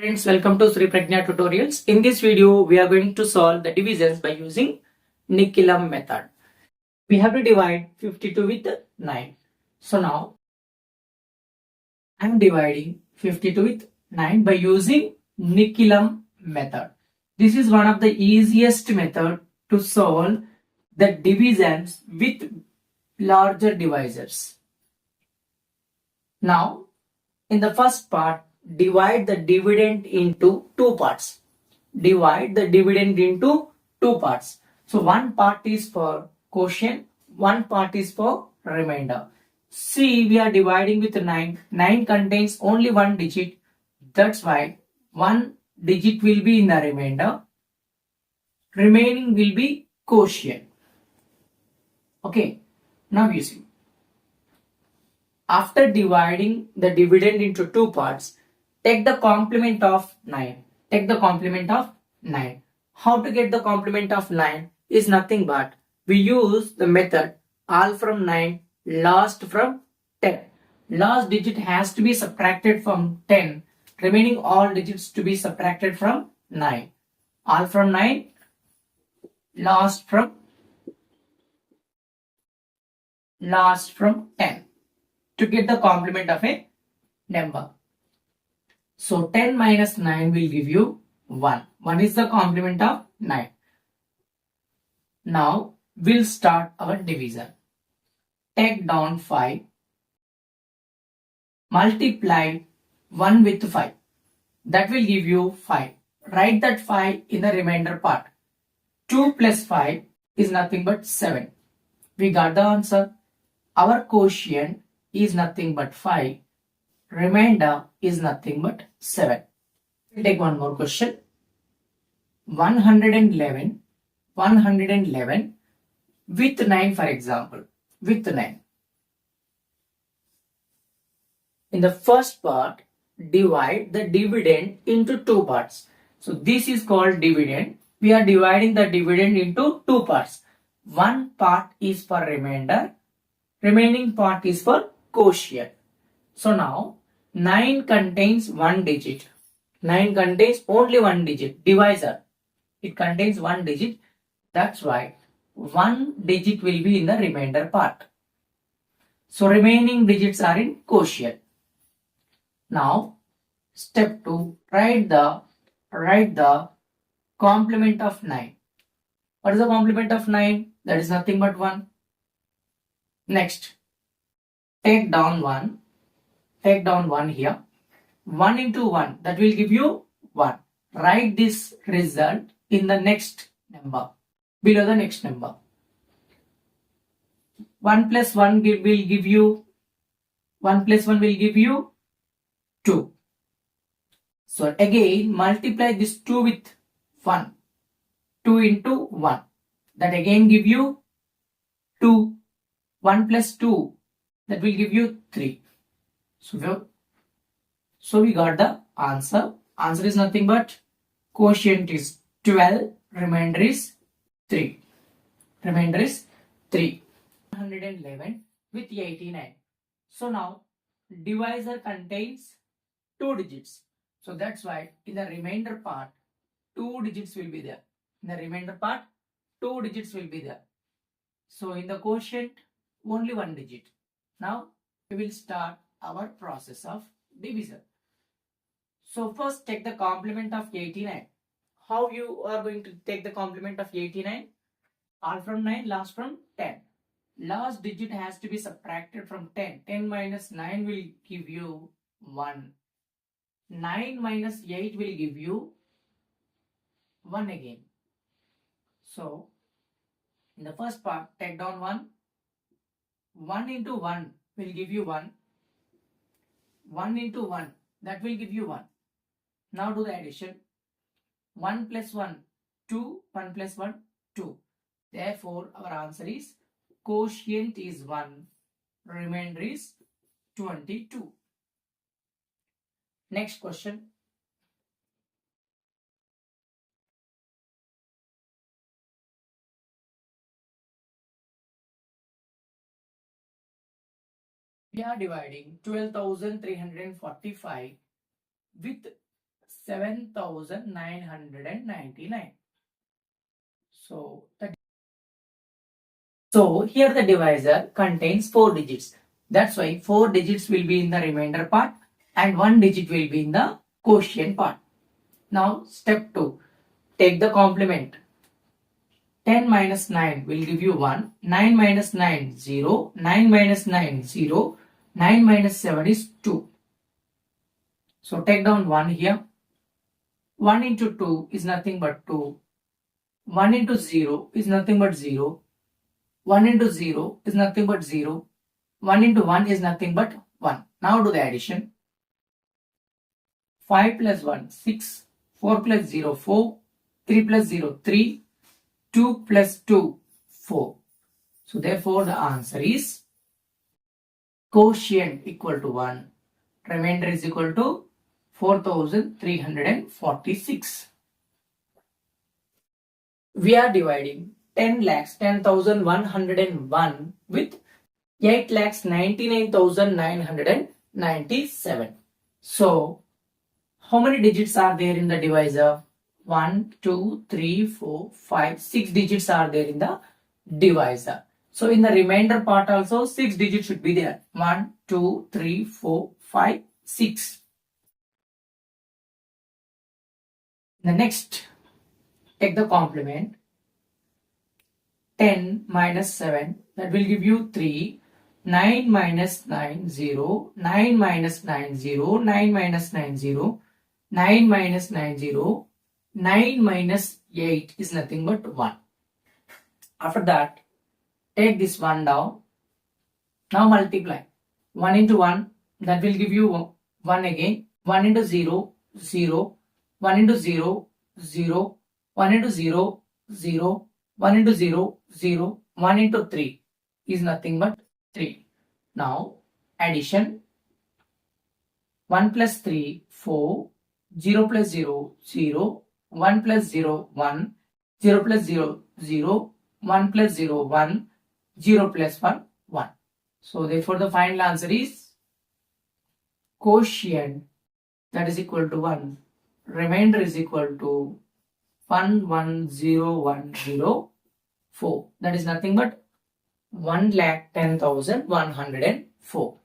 Friends, welcome to Sri Pragna tutorials. In this video, we are going to solve the divisions by using Nikilam method. We have to divide 52 with 9. So now, I am dividing 52 with 9 by using Nikilam method. This is one of the easiest method to solve the divisions with larger divisors. Now, in the first part, divide the dividend into two parts. Divide the dividend into two parts. So one part is for quotient, one part is for remainder. See, we are dividing with 9. 9 contains only one digit. That's why one digit will be in the remainder. Remaining will be quotient. Okay, now you see. After dividing the dividend into two parts, take the complement of 9. Take the complement of 9. How to get the complement of 9 is nothing but we use the method all from 9, last from 10. Last digit has to be subtracted from 10. Remaining all digits to be subtracted from 9. All from 9, last from 10 to get the complement of a number. So 10 minus 9 will give you 1. 1 is the complement of 9. Now we'll start our division. Take down 5. Multiply 1 with 5. That will give you 5. Write that 5 in the remainder part. 2 plus 5 is nothing but 7. We got the answer. Our quotient is nothing but 5. Remainder is nothing but 7. We'll take one more question. 111 with 9, for example. With 9. In the first part, divide the dividend into two parts. So this is called dividend. We are dividing the dividend into two parts. One part is for remainder. Remaining part is for quotient. So now 9 contains one digit. 9 contains only one digit. Divisor. It contains one digit. That's why one digit will be in the remainder part. So remaining digits are in quotient. Now step 2. Write the complement of 9. What is the complement of 9? That is nothing but 1. Next, take down 1. Take down 1 here. 1 into 1, that will give you 1. Write this result in the next number, below the next number. 1 plus 1 will give you 2. So again multiply this 2 with 1. 2 into 1. That again give you 2. 1 plus 2, that will give you 3. So we got the answer. Answer is nothing but quotient is 12, remainder is 3. Remainder is 3. 111 with 89. So now divisor contains two digits. So that's why in the remainder part, two digits will be there. In the remainder part, two digits will be there. So in the quotient, only one digit. Now we will start our process of division. So first take the complement of 89. How you are going to take the complement of 89? All from 9, last from 10. Last digit has to be subtracted from 10. 10 minus 9 will give you 1. 9 minus 8 will give you 1 again. So in the first part, take down 1. 1 into 1 will give you 1. 1 into 1, that will give you 1. Now do the addition. 1 plus 1, 2. 1 plus 1, 2. Therefore, our answer is quotient is 1. Remainder is 22. Next question. We are dividing 12,345 with 7,999. So here the divisor contains 4 digits. That's why 4 digits will be in the remainder part and 1 digit will be in the quotient part. Now step 2. Take the complement. 10 minus 9 will give you 1. 9 minus 9, 0. 9 minus 9, 0. 9 minus 7 is 2. So take down 1 here. 1 into 2 is nothing but 2. 1 into 0 is nothing but 0. 1 into 0 is nothing but 0. 1 into 1 is nothing but 1. Now do the addition. 5 plus 1, 6. 4 plus 0, 4. 3 plus 0, 3. 2 plus 2, 4. So therefore the answer is quotient equal to 1. Remainder is equal to 4,346. We are dividing 10,10,101 with 8,99,997. So how many digits are there in the divisor? 1, 2, 3, 4, 5, 6 digits are there in the divisor. So in the remainder part also 6 digits should be there. 1, 2, 3, 4, 5, 6. The next, take the complement. 10 minus 7, that will give you 3. 9 minus 9, 0. 9 minus 9, 0. 9 minus 9, 0. 9 minus 9, 0. 9 minus 8 is nothing but 1. After that, take this 1 down. Now multiply. 1 into 1, that will give you 1 again. 1 into 0, 0. 1 into 0, 0. 1 into 0, 0. 1 into 0, 0. 1 into 3 is nothing but 3. Now addition. 1 plus 3, 4. 0 plus 0, 0. 1 plus 0, 1. 0 plus 0, 0. 1 plus 0, 1. 0 plus 1, 1. So therefore the final answer is quotient, that is equal to 1. Remainder is equal to 110104. That is nothing but 1,10,104.